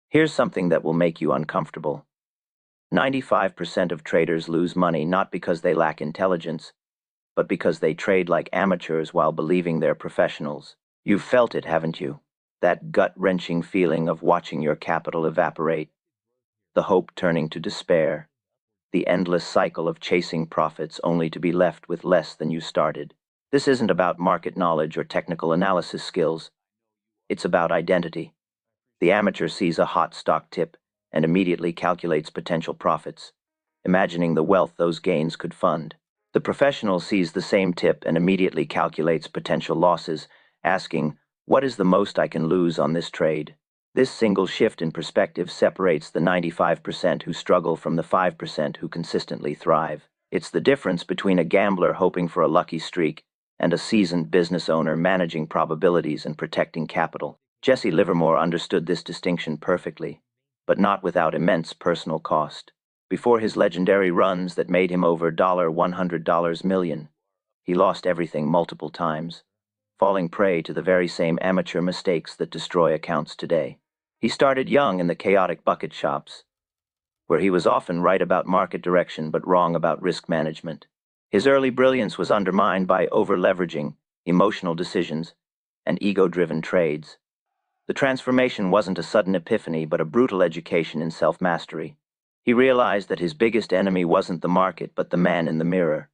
Here's something that will make you uncomfortable. 95% of traders lose money not because they lack intelligence, but because they trade like amateurs while believing they're professionals. You've felt it, haven't you? That gut-wrenching feeling of watching your capital evaporate, the hope turning to despair, the endless cycle of chasing profits only to be left with less than you started. This isn't about market knowledge or technical analysis skills. It's about identity. The amateur sees a hot stock tip and immediately calculates potential profits, imagining the wealth those gains could fund. The professional sees the same tip and immediately calculates potential losses, asking, "What is the most I can lose on this trade?" This single shift in perspective separates the 95% who struggle from the 5% who consistently thrive. It's the difference between a gambler hoping for a lucky streak and a seasoned business owner managing probabilities and protecting capital. Jesse Livermore understood this distinction perfectly, but not without immense personal cost. Before his legendary runs that made him over $100 million, he lost everything multiple times, falling prey to the very same amateur mistakes that destroy accounts today. He started young in the chaotic bucket shops, where he was often right about market direction but wrong about risk management. His early brilliance was undermined by over-leveraging, emotional decisions, and ego-driven trades. The transformation wasn't a sudden epiphany but a brutal education in self-mastery. He realized that his biggest enemy wasn't the market but the man in the mirror.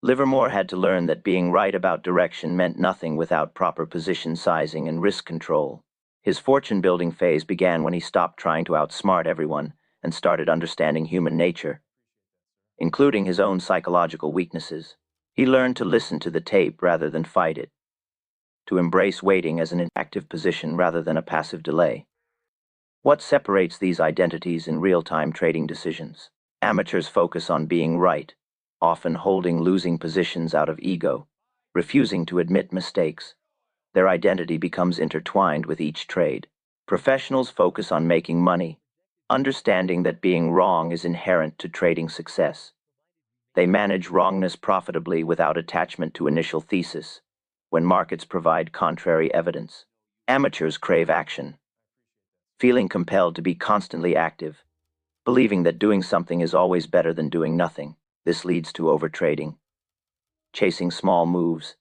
Livermore had to learn that being right about direction meant nothing without proper position sizing and risk control. His fortune-building phase began when he stopped trying to outsmart everyone and started understanding human nature, including his own psychological weaknesses. He learned to listen to the tape rather than fight it, to embrace waiting as an active position rather than a passive delay. What separates these identities in real-time trading decisions? Amateurs focus on being right, often holding losing positions out of ego, refusing to admit mistakes. Their identity becomes intertwined with each trade. Professionals focus on making money, understanding that being wrong is inherent to trading success. They manage wrongness profitably without attachment to initial thesis, when markets provide contrary evidence. Amateurs crave action, feeling compelled to be constantly active, believing that doing something is always better than doing nothing. This leads to overtrading, chasing small moves,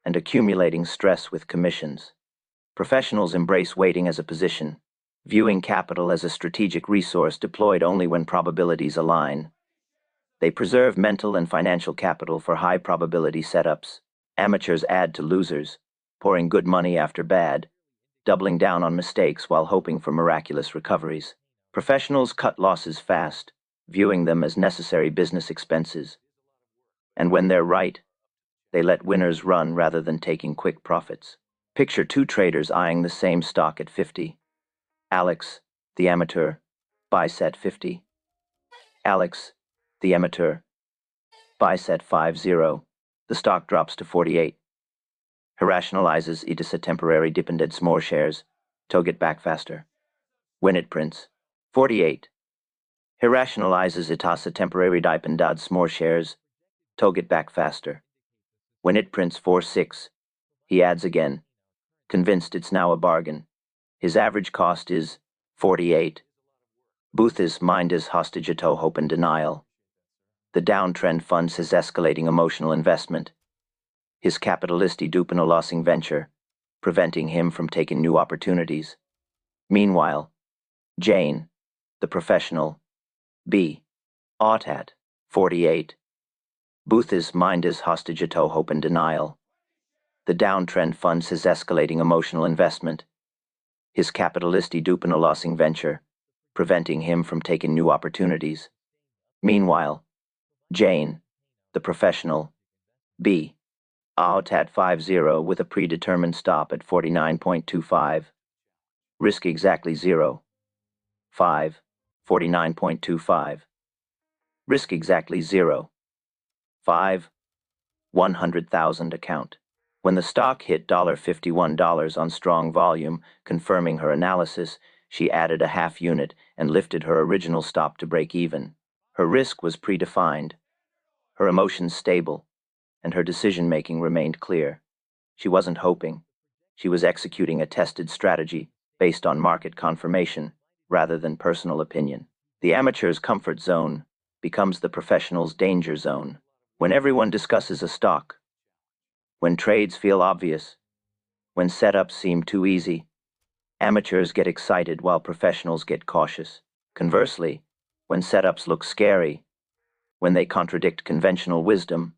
and accumulating stress with commissions. Professionals embrace waiting as a position, viewing capital as a strategic resource deployed only when probabilities align. They preserve mental and financial capital for high-probability setups. Amateurs add to losers, pouring good money after bad, doubling down on mistakes while hoping for miraculous recoveries. Professionals cut losses fast, viewing them as necessary business expenses. And when they're right, they let winners run rather than taking quick profits. Picture two traders eyeing the same stock at 50. Alex, the amateur, buys at 50. Alex, the amateur, buys at 50. The stock drops to 48. He rationalizes it is a temporary dip and adds more shares to get back faster. When it prints 48. He rationalizes it as a temporary dip and adds more shares to get back faster. When it prints 46, he adds again, convinced it's now a bargain. His average cost is 48. Booth's mind is hostage to hope and denial. The downtrend funds his escalating emotional investment. His capitalisti dupe in a losing venture, preventing him from taking new opportunities. Meanwhile, Jane, the professional, B. Ought at 48. Booth's mind is hostage to hope and denial. The downtrend funds his escalating emotional investment. His capitalisti dupe in a losing venture, preventing him from taking new opportunities. Meanwhile, Jane, the professional, B. Out at 50 with a predetermined stop at 49.25. Risk exactly 0. 5. 49.25. Risk exactly 0. 5. 100,000 account. When the stock hit $51 on strong volume, confirming her analysis, she added a half unit and lifted her original stop to break even. Her risk was predefined, her emotions stable, and her decision-making remained clear. She wasn't hoping. She was executing a tested strategy based on market confirmation. rather than personal opinion. The amateur's comfort zone becomes the professional's danger zone. When everyone discusses a stock, when trades feel obvious, when setups seem too easy, amateurs get excited while professionals get cautious. Conversely, when setups look scary, when they contradict conventional wisdom,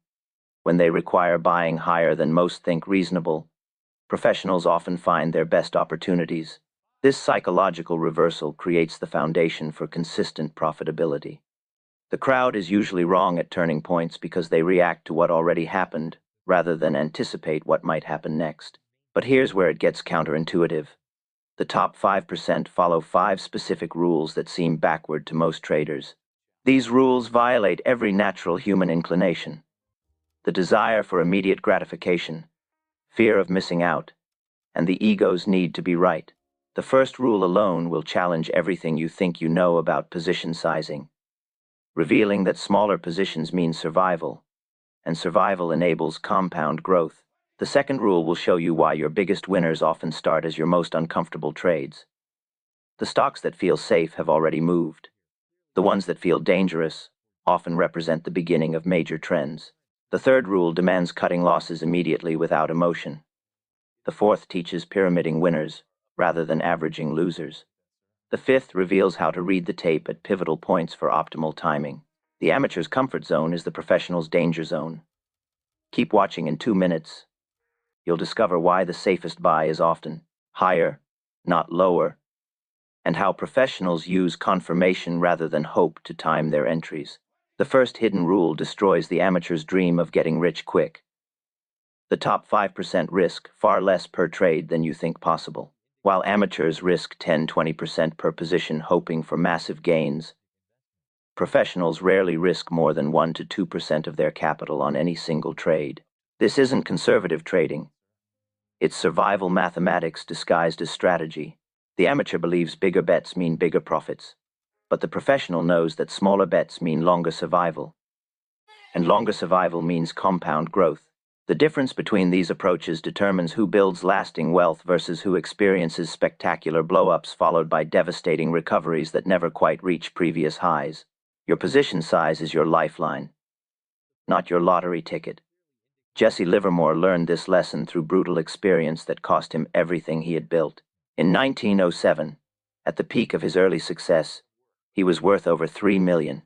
when they require buying higher than most think reasonable, professionals often find their best opportunities. This psychological reversal creates the foundation for consistent profitability. The crowd is usually wrong at turning points because they react to what already happened rather than anticipate what might happen next. But here's where it gets counterintuitive. The top 5% follow 5 specific rules that seem backward to most traders. These rules violate every natural human inclination. The desire for immediate gratification, fear of missing out, and the ego's need to be right. The first rule alone will challenge everything you think you know about position sizing, revealing that smaller positions mean survival, and survival enables compound growth. The second rule will show you why your biggest winners often start as your most uncomfortable trades. The stocks that feel safe have already moved. The ones that feel dangerous often represent the beginning of major trends. The third rule demands cutting losses immediately without emotion. The fourth teaches pyramiding winners rather than averaging losers. The fifth reveals how to read the tape at pivotal points for optimal timing. The amateur's comfort zone is the professional's danger zone. Keep watching in 2 minutes. You'll discover why the safest buy is often higher, not lower, and how professionals use confirmation rather than hope to time their entries. The first hidden rule destroys the amateur's dream of getting rich quick. The top 5% risk far less per trade than you think possible. While amateurs risk 10–20% per position hoping for massive gains, professionals rarely risk more than 1–2% of their capital on any single trade. This isn't conservative trading. It's survival mathematics disguised as strategy. The amateur believes bigger bets mean bigger profits, but the professional knows that smaller bets mean longer survival, and longer survival means compound growth. The difference between these approaches determines who builds lasting wealth versus who experiences spectacular blow-ups followed by devastating recoveries that never quite reach previous highs. Your position size is your lifeline, not your lottery ticket. Jesse Livermore learned this lesson through brutal experience that cost him everything he had built. In 1907, at the peak of his early success, he was worth over $3 million.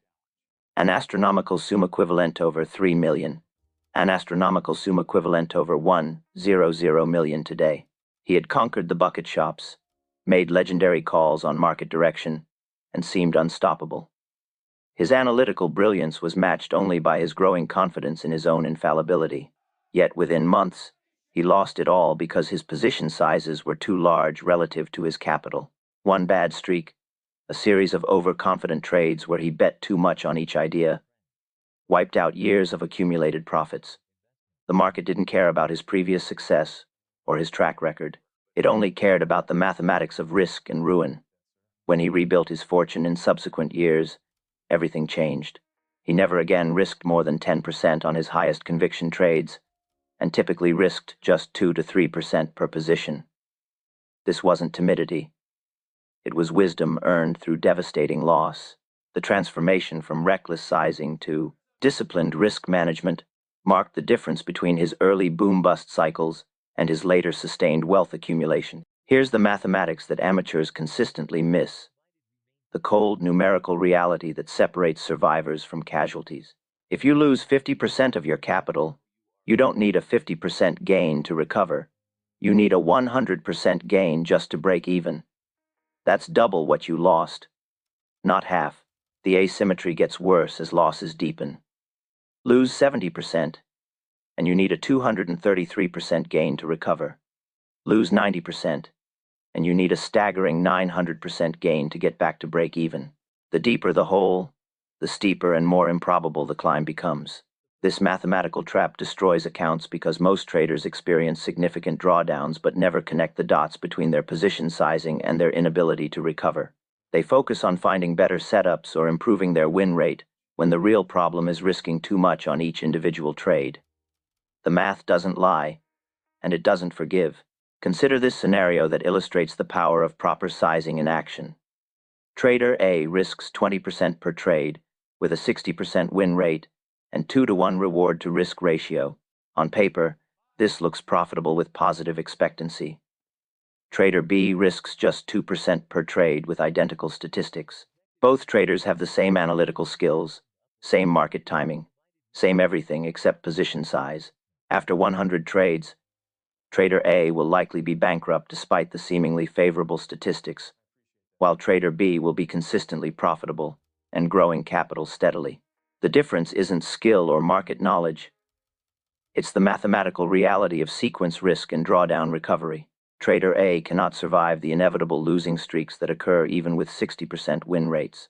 An astronomical sum equivalent over $3 million. An astronomical sum equivalent over 100 million today. He had conquered the bucket shops, made legendary calls on market direction, and seemed unstoppable. His analytical brilliance was matched only by his growing confidence in his own infallibility. Yet within months, he lost it all because his position sizes were too large relative to his capital. One bad streak, a series of overconfident trades where he bet too much on each idea, wiped out years of accumulated profits. The market didn't care about his previous success or his track record. It only cared about the mathematics of risk and ruin. When he rebuilt his fortune in subsequent years, everything changed. He never again risked more than 10% on his highest conviction trades, and typically risked just 2–3% per position. This wasn't timidity. It was wisdom earned through devastating loss. The transformation from reckless sizing to disciplined risk management marked the difference between his early boom-bust cycles and his later sustained wealth accumulation. Here's the mathematics that amateurs consistently miss. The cold numerical reality that separates survivors from casualties. If you lose 50% of your capital, you don't need a 50% gain to recover. You need a 100% gain just to break even. That's double what you lost, not half. The asymmetry gets worse as losses deepen. Lose 70%, and you need a 233% gain to recover. Lose 90%, and you need a staggering 900% gain to get back to break even. The deeper the hole, the steeper and more improbable the climb becomes. This mathematical trap destroys accounts because most traders experience significant drawdowns but never connect the dots between their position sizing and their inability to recover. They focus on finding better setups or improving their win rate, when the real problem is risking too much on each individual trade. The math doesn't lie, and it doesn't forgive. Consider this scenario that illustrates the power of proper sizing in action. Trader A risks 20% per trade with a 60% win rate and 2-to-1 reward to risk ratio. On paper, this looks profitable with positive expectancy. Trader B risks just 2% per trade with identical statistics. Both traders have the same analytical skills, same market timing, same everything except position size. After 100 trades, Trader A will likely be bankrupt despite the seemingly favorable statistics, while Trader B will be consistently profitable and growing capital steadily. The difference isn't skill or market knowledge. It's the mathematical reality of sequence risk and drawdown recovery. Trader A cannot survive the inevitable losing streaks that occur even with 60% win rates.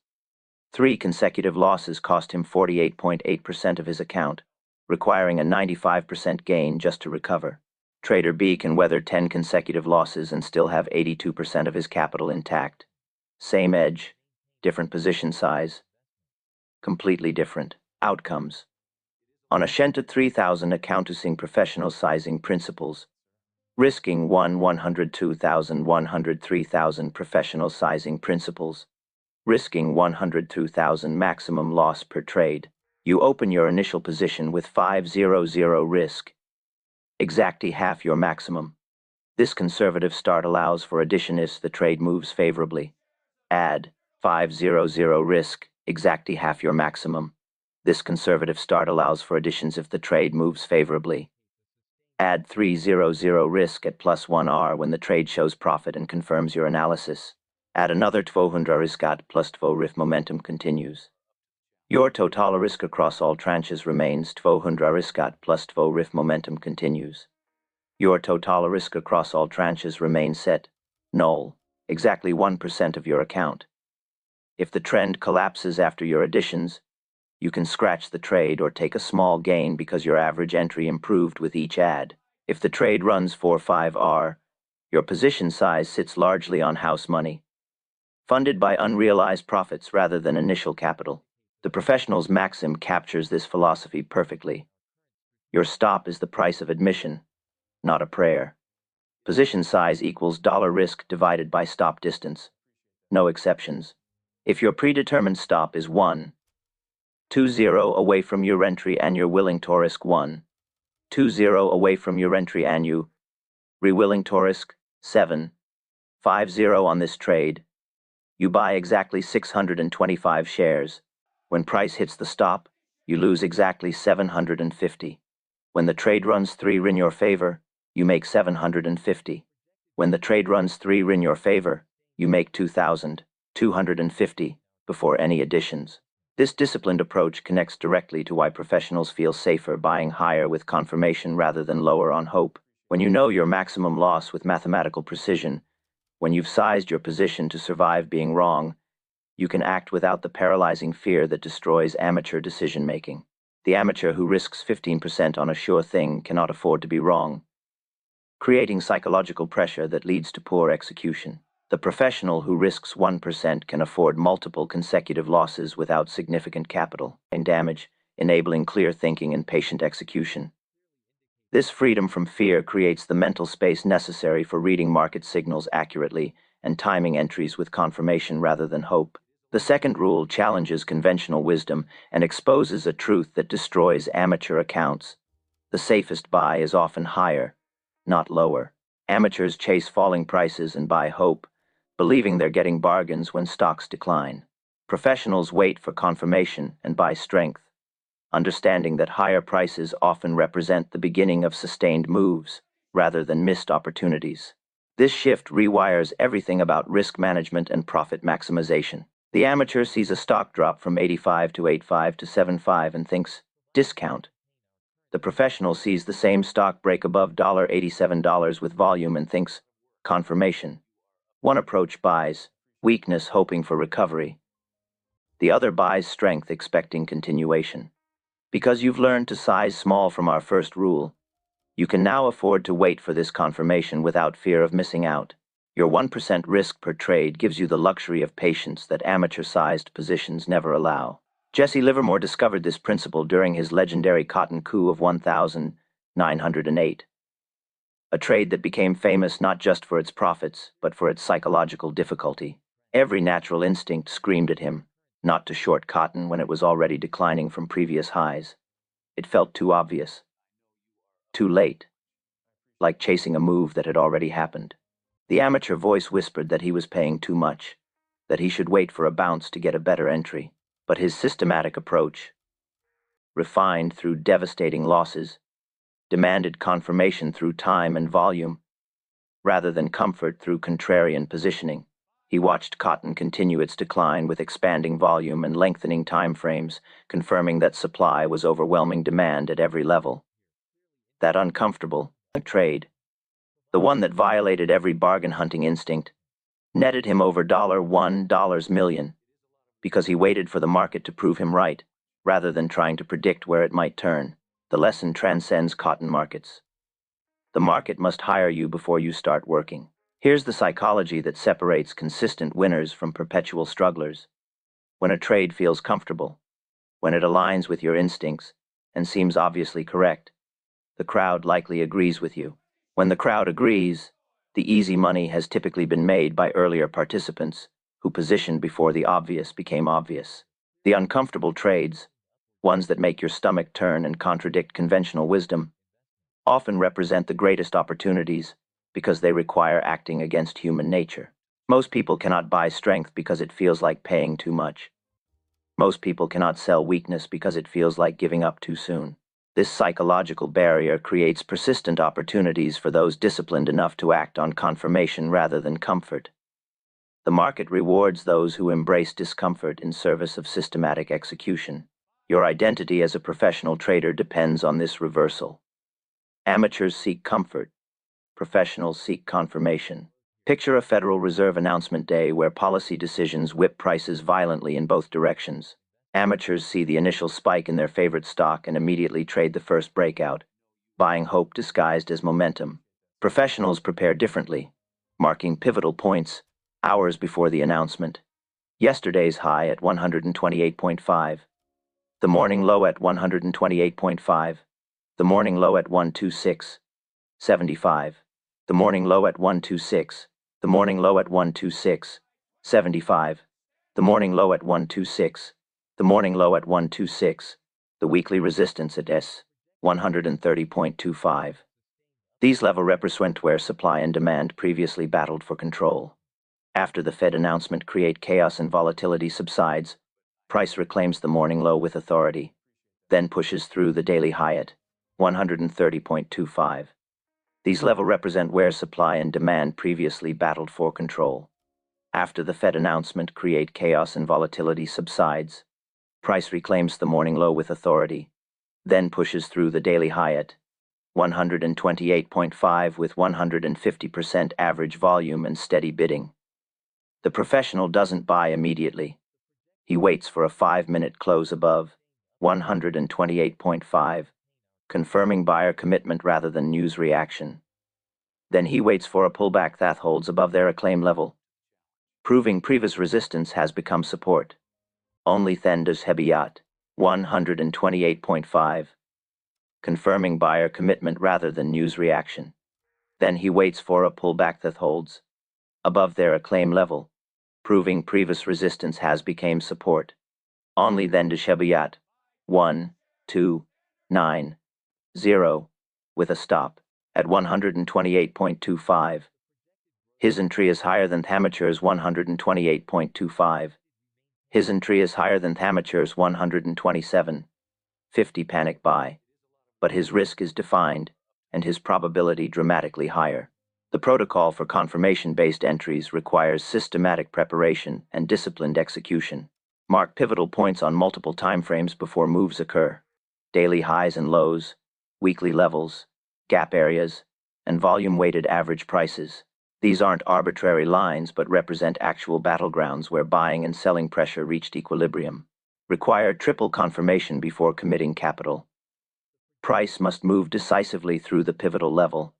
3 consecutive losses cost him 48.8% of his account, requiring a 95% gain just to recover. Trader B can weather 10 consecutive losses and still have 82% of his capital intact. Same edge, different position size, completely different outcomes. On Ashenta 3000 accounting professional sizing principles, risking 102,103,000 professional sizing principles, risking 102,000 maximum loss per trade. You open your initial position with 500 risk, exactly half your maximum. This conservative start allows for addition if the trade moves favorably. Add 500 risk, exactly half your maximum. This conservative start allows for additions if the trade moves favorably. Add 300 risk at +1R when the trade shows profit and confirms your analysis. Add another 200 risk at +2 if momentum continues. Your total risk across all tranches remains 200 risk at +2 if momentum continues. Your total risk across all tranches remains set, null, exactly 1% of your account. If the trend collapses after your additions, you can scratch the trade or take a small gain because your average entry improved with each add. If the trade runs 4-5R, your position size sits largely on house money, funded by unrealized profits rather than initial capital. The professional's maxim captures this philosophy perfectly. Your stop is the price of admission, not a prayer. Position size equals dollar risk divided by stop distance. No exceptions. If your predetermined stop is 1, 20 away from your entry and you're willing to risk 1, 20 away from your entry and you willing to risk 7, 50 on this trade, you buy exactly 625 shares. When price hits the stop, you lose exactly 750. When the trade runs 3 in your favor, you make 750. When the trade runs 3 in your favor, you make 2,250 before any additions. This disciplined approach connects directly to why professionals feel safer buying higher with confirmation rather than lower on hope. When you know your maximum loss with mathematical precision, when you've sized your position to survive being wrong, you can act without the paralyzing fear that destroys amateur decision-making. The amateur who risks 15% on a sure thing cannot afford to be wrong, creating psychological pressure that leads to poor execution. The professional who risks 1% can afford multiple consecutive losses without significant capital and damage, enabling clear thinking and patient execution. This freedom from fear creates the mental space necessary for reading market signals accurately and timing entries with confirmation rather than hope. The second rule challenges conventional wisdom and exposes a truth that destroys amateur accounts. The safest buy is often higher, not lower. Amateurs chase falling prices and buy hope, believing they're getting bargains when stocks decline. Professionals wait for confirmation and buy strength, understanding that higher prices often represent the beginning of sustained moves rather than missed opportunities. This shift rewires everything about risk management and profit maximization. The amateur sees a stock drop from 85 to 85 to 75 and thinks, discount. The professional sees the same stock break above $87 with volume and thinks, confirmation. One approach buys weakness hoping for recovery. The other buys strength expecting continuation. Because you've learned to size small from our first rule, you can now afford to wait for this confirmation without fear of missing out. Your 1% risk per trade gives you the luxury of patience that amateur-sized positions never allow. Jesse Livermore discovered this principle during his legendary cotton coup of 1908. A trade that became famous not just for its profits, but for its psychological difficulty. Every natural instinct screamed at him, not to short cotton when it was already declining from previous highs. It felt too obvious. Too late. Like chasing a move that had already happened. The amateur voice whispered that he was paying too much, that he should wait for a bounce to get a better entry. But his systematic approach, refined through devastating losses, demanded confirmation through time and volume, rather than comfort through contrarian positioning. He watched cotton continue its decline with expanding volume and lengthening time frames, confirming that supply was overwhelming demand at every level. That uncomfortable trade, the one that violated every bargain hunting instinct, netted him over $1 million, because he waited for the market to prove him right, rather than trying to predict where it might turn. The lesson transcends cotton markets. The market must hire you before you start working. Here's the psychology that separates consistent winners from perpetual strugglers. When a trade feels comfortable, when it aligns with your instincts and seems obviously correct, the crowd likely agrees with you. When the crowd agrees, the easy money has typically been made by earlier participants who positioned before the obvious became obvious. The uncomfortable trades, ones that make your stomach turn and contradict conventional wisdom, often represent the greatest opportunities because they require acting against human nature. Most people cannot buy strength because it feels like paying too much. Most people cannot sell weakness because it feels like giving up too soon. This psychological barrier creates persistent opportunities for those disciplined enough to act on confirmation rather than comfort. The market rewards those who embrace discomfort in service of systematic execution. Your identity as a professional trader depends on this reversal. Amateurs seek comfort. Professionals seek confirmation. Picture a Federal Reserve announcement day where policy decisions whip prices violently in both directions. Amateurs see the initial spike in their favorite stock and immediately trade the first breakout, buying hope disguised as momentum. Professionals prepare differently, marking pivotal points hours before the announcement. Yesterday's high at 128.5. The morning low at 128.5. The morning low at 126.75. The morning low at 126. The morning low at 126.75. The morning low at 126. The morning low at 126. The weekly resistance at S. 130.25. These levels represent where supply and demand previously battled for control. After the Fed announcement create chaos and volatility subsides, price reclaims the morning low with authority, then pushes through the daily high at 130.25. These levels represent where supply and demand previously battled for control. After the Fed announcement create chaos and volatility subsides, price reclaims the morning low with authority, then pushes through the daily high at 128.5 with 150% average volume and steady bidding. The professional doesn't buy immediately. He waits for a 5-minute close above 128.5, confirming buyer commitment rather than news reaction. Then he waits for a pullback that holds above their acclaim level, proving previous resistance has become support. Only then does Hebiyat 128.5, confirming buyer commitment rather than news reaction. Then he waits for a pullback that holds above their acclaim level, proving previous resistance has become support. Only then does Hebiyat 129.0 with a stop at 128.25. His entry is higher than Amateur's 128.25. His entry is higher than Amateur's 127.50 panic buy, but his risk is defined and his probability dramatically higher. The protocol for confirmation-based entries requires systematic preparation and disciplined execution. Mark pivotal points on multiple timeframes before moves occur. Daily highs and lows, weekly levels, gap areas, and volume-weighted average prices. These aren't arbitrary lines but represent actual battlegrounds where buying and selling pressure reached equilibrium. Require triple confirmation before committing capital. Price must move decisively through the pivotal level.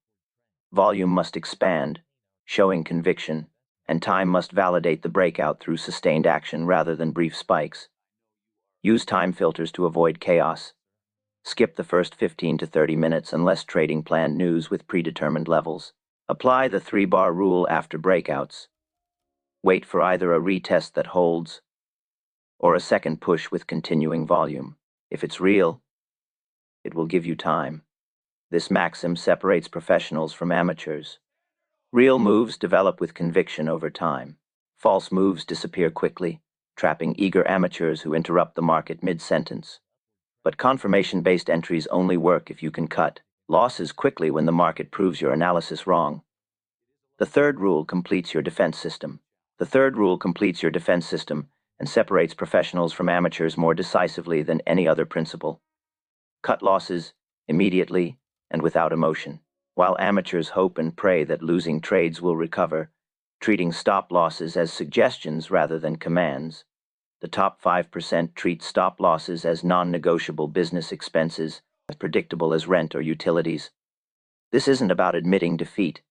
Volume must expand, showing conviction, and time must validate the breakout through sustained action rather than brief spikes. Use time filters to avoid chaos. Skip the first 15 to 30 minutes unless trading planned news with predetermined levels. Apply the 3-bar rule after breakouts. Wait for either a retest that holds or a second push with continuing volume. If it's real, it will give you time. This maxim separates professionals from amateurs. Real moves develop with conviction over time. False moves disappear quickly, trapping eager amateurs who interrupt the market mid-sentence. But confirmation-based entries only work if you can cut losses quickly when the market proves your analysis wrong. The third rule completes your defense system. And separates professionals from amateurs more decisively than any other principle. Cut losses immediately and without emotion. While amateurs hope and pray that losing trades will recover, treating stop losses as suggestions rather than commands. The top 5% treat stop losses as non-negotiable business expenses, as predictable as rent or utilities. This isn't about admitting defeat.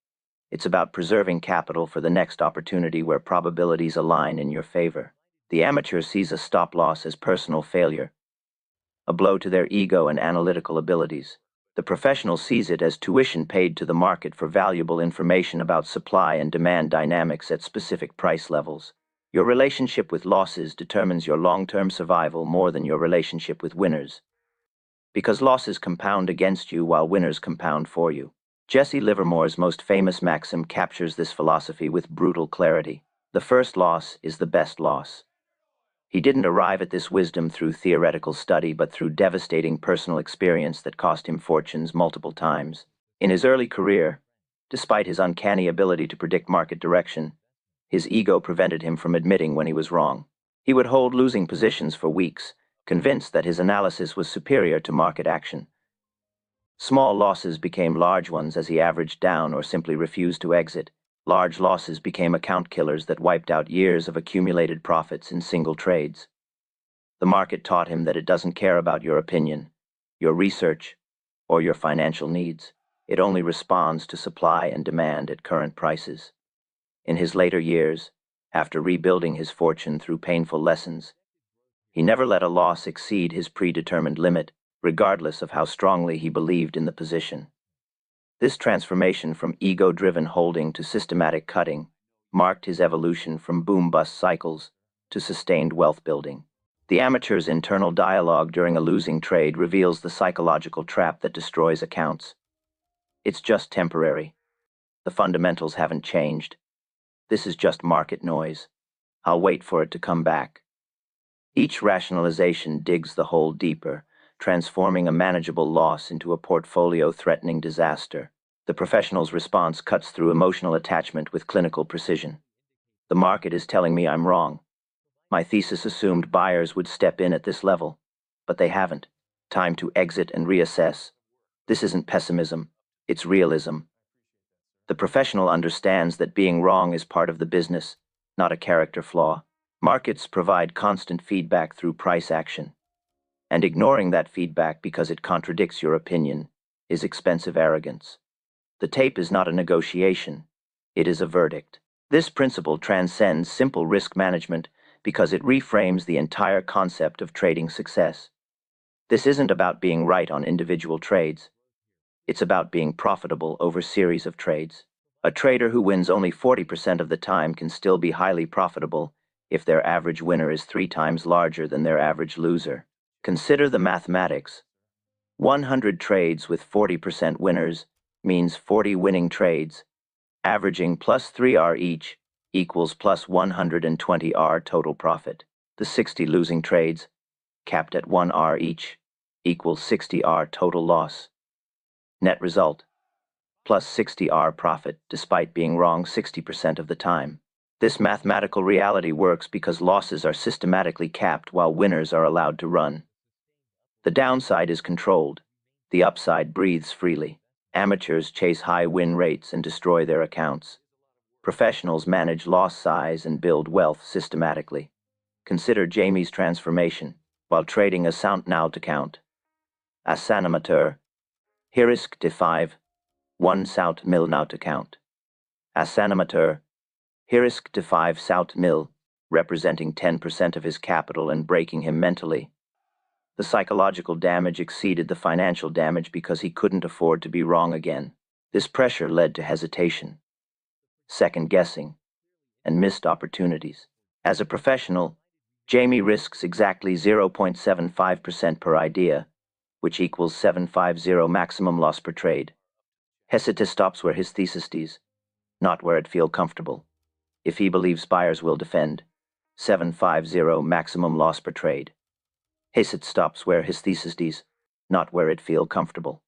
It's about preserving capital for the next opportunity where probabilities align in your favor. The amateur sees a stop loss as personal failure, a blow to their ego and analytical abilities. The professional sees it as tuition paid to the market for valuable information about supply and demand dynamics at specific price levels. Your relationship with losses determines your long-term survival more than your relationship with winners, because losses compound against you while winners compound for you. Jesse Livermore's most famous maxim captures this philosophy with brutal clarity. The first loss is the best loss. He didn't arrive at this wisdom through theoretical study, but through devastating personal experience that cost him fortunes multiple times. In his early career, despite his uncanny ability to predict market direction, his ego prevented him from admitting when he was wrong. He would hold losing positions for weeks, convinced that his analysis was superior to market action. Small losses became large ones as he averaged down or simply refused to exit. Large losses became account killers that wiped out years of accumulated profits in single trades. The market taught him that it doesn't care about your opinion, your research, or your financial needs. It only responds to supply and demand at current prices. In his later years, after rebuilding his fortune through painful lessons, he never let a loss exceed his predetermined limit, regardless of how strongly he believed in the position. This transformation from ego-driven holding to systematic cutting marked his evolution from boom-bust cycles to sustained wealth building. The amateur's internal dialogue during a losing trade reveals the psychological trap that destroys accounts. It's just temporary. The fundamentals haven't changed. This is just market noise. I'll wait for it to come back. Each rationalization digs the hole deeper, transforming a manageable loss into a portfolio-threatening disaster. The professional's response cuts through emotional attachment with clinical precision. The market is telling me I'm wrong. My thesis assumed buyers would step in at this level, but they haven't. Time to exit and reassess. This isn't pessimism, it's realism. The professional understands that being wrong is part of the business, not a character flaw. Markets provide constant feedback through price action. And ignoring that feedback because it contradicts your opinion is expensive arrogance. The tape is not a negotiation, it is a verdict. This principle transcends simple risk management because it reframes the entire concept of trading success. This isn't about being right on individual trades. It's about being profitable over series of trades. A trader who wins only 40% of the time can still be highly profitable if their average winner is 3 times larger than their average loser. Consider the mathematics. 100 trades with 40% winners means 40 winning trades, averaging plus 3R each equals plus 120R total profit. The 60 losing trades, capped at 1R each, equals 60R total loss. Net result, plus 60R profit despite being wrong 60% of the time. This mathematical reality works because losses are systematically capped while winners are allowed to run. The downside is controlled. The upside breathes freely. Amateurs chase high win rates and destroy their accounts. Professionals manage loss size and build wealth systematically. Consider Jamie's transformation while trading a Sound-Naut account. As an amateur, Hirisk de 5, 1 Sout Mil Naut account. As an amateur, Hirisk de 5 Sout Mil, representing 10% of his capital and breaking him mentally. The psychological damage exceeded the financial damage because he couldn't afford to be wrong again. This pressure led to hesitation, second-guessing, and missed opportunities. As a professional, Jamie risks exactly 0.75% per idea, which equals 750 maximum loss per trade. Hesitate stops where his thesis is, not where it feel comfortable. If he believes buyers will defend, 750 maximum loss per trade. Hesitate stops where his thesis is, not where it feel comfortable.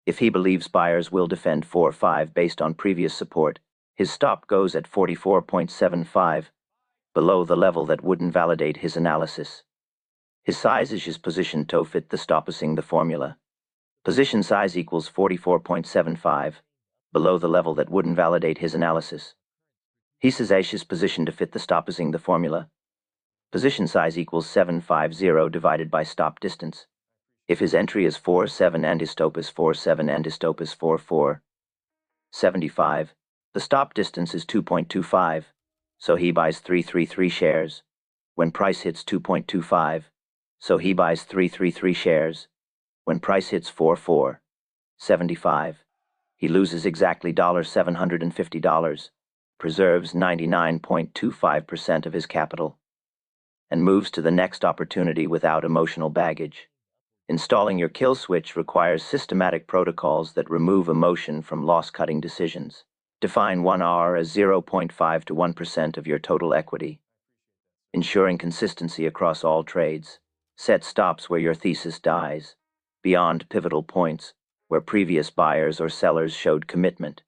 If he believes buyers will defend 4.5 based on previous support, his stop goes at 44.75, below the level that would invalidate his analysis. His size is his position to fit the stopping the formula. Position size equals 44.75, below the level that would invalidate his analysis. He says his position to fit the stopping the formula. Position size equals 750 divided by stop distance. If his entry is 4.7 and his stop is 4.7 and his stop is 4.475, the stop distance is 2.25, so he buys 333 shares. When price hits 2.25, so he buys 333 shares. When price hits 4.475, he loses exactly $750, preserves 99.25% of his capital, and moves to the next opportunity without emotional baggage. Installing your kill switch requires systematic protocols that remove emotion from loss-cutting decisions. Define 1R as 0.5 to 1% of your total equity, ensuring consistency across all trades. Set stops where your thesis dies, beyond pivotal points where previous buyers or sellers showed commitment,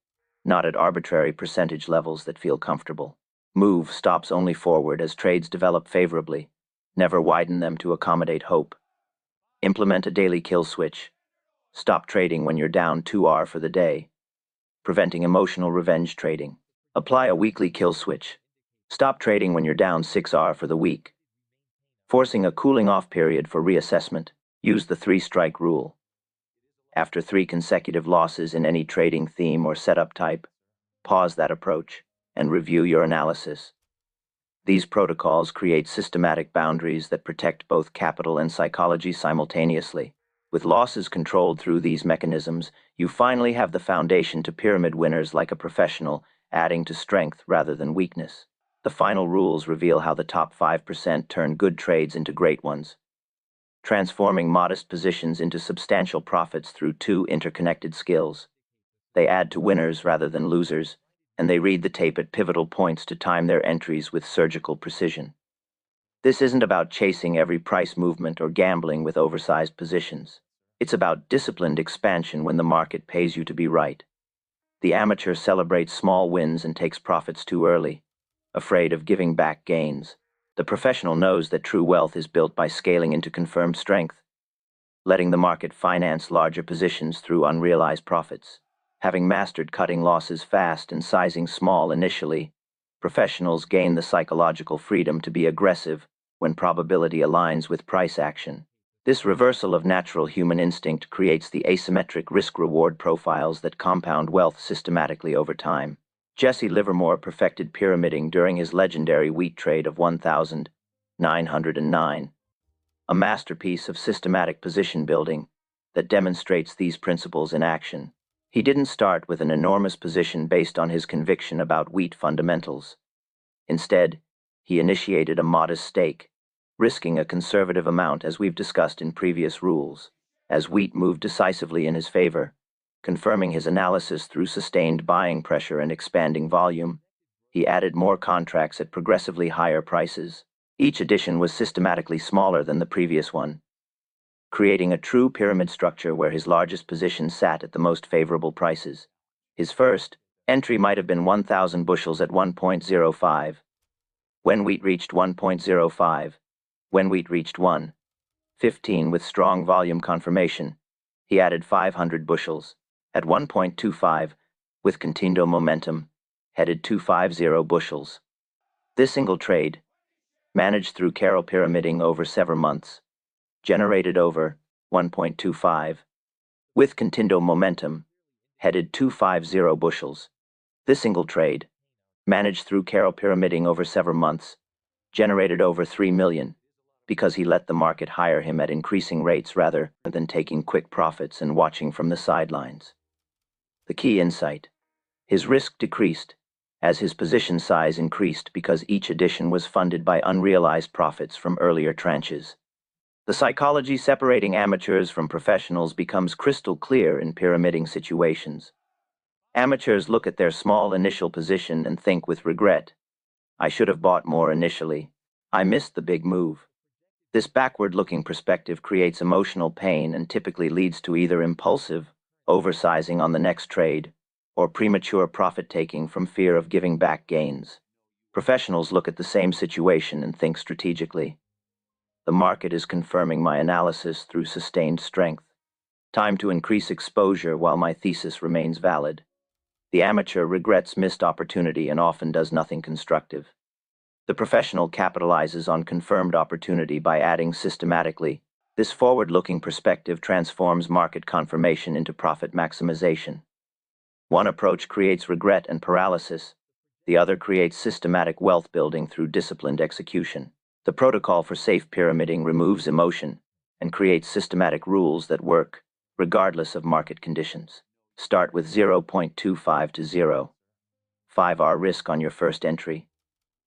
not at arbitrary percentage levels that feel comfortable. Move stops only forward as trades develop favorably. Never widen them to accommodate hope. Implement a daily kill switch. Stop trading when you're down 2R for the day, preventing emotional revenge trading. Apply a weekly kill switch. Stop trading when you're down 6R for the week, forcing a cooling off period for reassessment. Use the 3-strike rule. After 3 consecutive losses in any trading theme or setup type, pause that approach and review your analysis. These protocols create systematic boundaries that protect both capital and psychology simultaneously. With losses controlled through these mechanisms, you finally have the foundation to pyramid winners like a professional, adding to strength rather than weakness. The final rules reveal how the top 5% turn good trades into great ones, transforming modest positions into substantial profits through 2 interconnected skills. They add to winners rather than losers, and they read the tape at pivotal points to time their entries with surgical precision. This isn't about chasing every price movement or gambling with oversized positions. It's about disciplined expansion when the market pays you to be right. The amateur celebrates small wins and takes profits too early, afraid of giving back gains. The professional knows that true wealth is built by scaling into confirmed strength, letting the market finance larger positions through unrealized profits. Having mastered cutting losses fast and sizing small initially, professionals gain the psychological freedom to be aggressive when probability aligns with price action. This reversal of natural human instinct creates the asymmetric risk-reward profiles that compound wealth systematically over time. Jesse Livermore perfected pyramiding during his legendary wheat trade of 1909, a masterpiece of systematic position building that demonstrates these principles in action. He didn't start with an enormous position based on his conviction about wheat fundamentals. Instead, he initiated a modest stake, risking a conservative amount as we've discussed in previous rules. As wheat moved decisively in his favor, confirming his analysis through sustained buying pressure and expanding volume, he added more contracts at progressively higher prices. Each addition was systematically smaller than the previous one, creating a true pyramid structure where his largest position sat at the most favorable prices. His first entry might have been 1,000 bushels at 1.05. When wheat reached 1.05, when wheat reached 1.15 with strong volume confirmation, he added 500 bushels. At 1.25, with continued momentum, headed 250 bushels. This single trade, managed through careful pyramiding over several months, generated over 1.25, with continued momentum, headed 250 bushels. This single trade, managed through careful pyramiding over several months, generated over 3 million, because he let the market hire him at increasing rates rather than taking quick profits and watching from the sidelines. The key insight: his risk decreased as his position size increased because each addition was funded by unrealized profits from earlier tranches. The psychology separating amateurs from professionals becomes crystal clear in pyramiding situations. Amateurs look at their small initial position and think with regret, "I should have bought more initially. I missed the big move." This backward-looking perspective creates emotional pain and typically leads to either impulsive, oversizing on the next trade, or premature profit-taking from fear of giving back gains. Professionals look at the same situation and think strategically. The market is confirming my analysis through sustained strength. Time to increase exposure while my thesis remains valid. The amateur regrets missed opportunity and often does nothing constructive. The professional capitalizes on confirmed opportunity by adding systematically. This forward-looking perspective transforms market confirmation into profit maximization. One approach creates regret and paralysis. The other creates systematic wealth building through disciplined execution. The protocol for safe pyramiding removes emotion and creates systematic rules that work, regardless of market conditions. Start with 0.25 to 0. 5R risk on your first entry,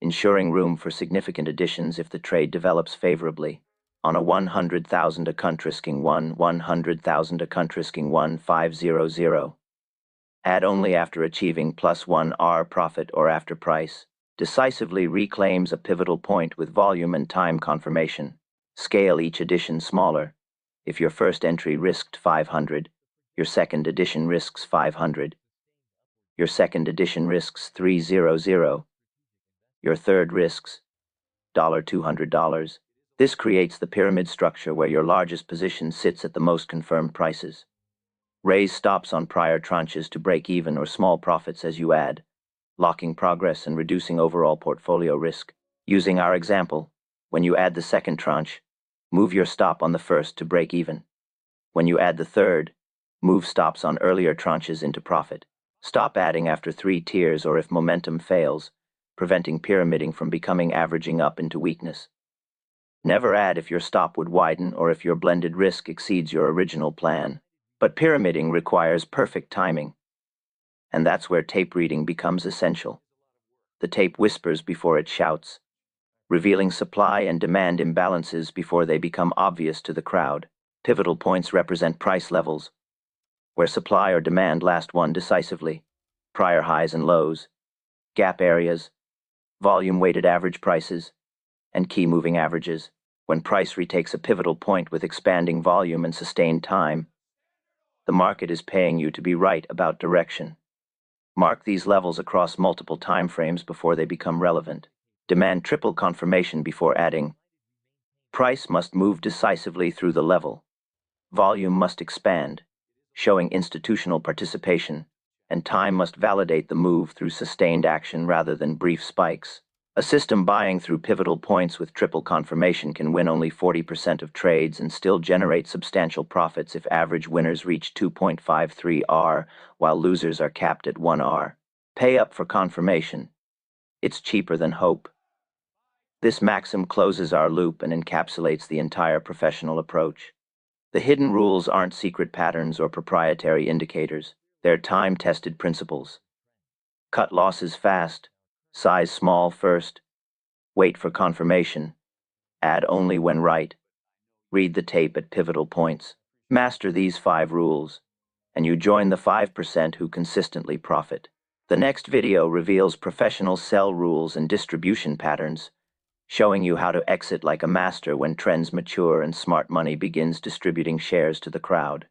ensuring room for significant additions if the trade develops favorably. On a 100,000 account risking 100,000 account risking 1500. Add only after achieving +1R profit or after price. Decisively reclaims a pivotal point with volume and time confirmation. Scale each addition smaller. If your first entry risked 500, your second addition risks 500. Your second addition risks 300. Your third risks $200. This creates the pyramid structure where your largest position sits at the most confirmed prices. Raise stops on prior tranches to break even or small profits as you add, locking progress and reducing overall portfolio risk. Using our example, when you add the second tranche, move your stop on the first to break even. When you add the third, move stops on earlier tranches into profit. Stop adding after 3 tiers or if momentum fails, preventing pyramiding from becoming averaging up into weakness. Never add if your stop would widen or if your blended risk exceeds your original plan. But pyramiding requires perfect timing, and that's where tape reading becomes essential. The tape whispers before it shouts, revealing supply and demand imbalances before they become obvious to the crowd. Pivotal points represent price levels, where supply or demand last won decisively, prior highs and lows, gap areas, volume-weighted average prices, and key moving averages. When price retakes a pivotal point with expanding volume and sustained time, the market is paying you to be right about direction. Mark these levels across multiple time frames before they become relevant. Demand triple confirmation before adding. Price must move decisively through the level. Volume must expand, showing institutional participation, and time must validate the move through sustained action rather than brief spikes. A system buying through pivotal points with triple confirmation can win only 40% of trades and still generate substantial profits if average winners reach 2.53R while losers are capped at 1R. Pay up for confirmation. It's cheaper than hope. This maxim closes our loop and encapsulates the entire professional approach. The hidden rules aren't secret patterns or proprietary indicators. They're time-tested principles. Cut losses fast. Size small first. Wait for confirmation. Add only when right. Read the tape at pivotal points. Master these 5 rules, and you join the 5% who consistently profit. The next video reveals professional sell rules and distribution patterns, showing you how to exit like a master when trends mature and smart money begins distributing shares to the crowd.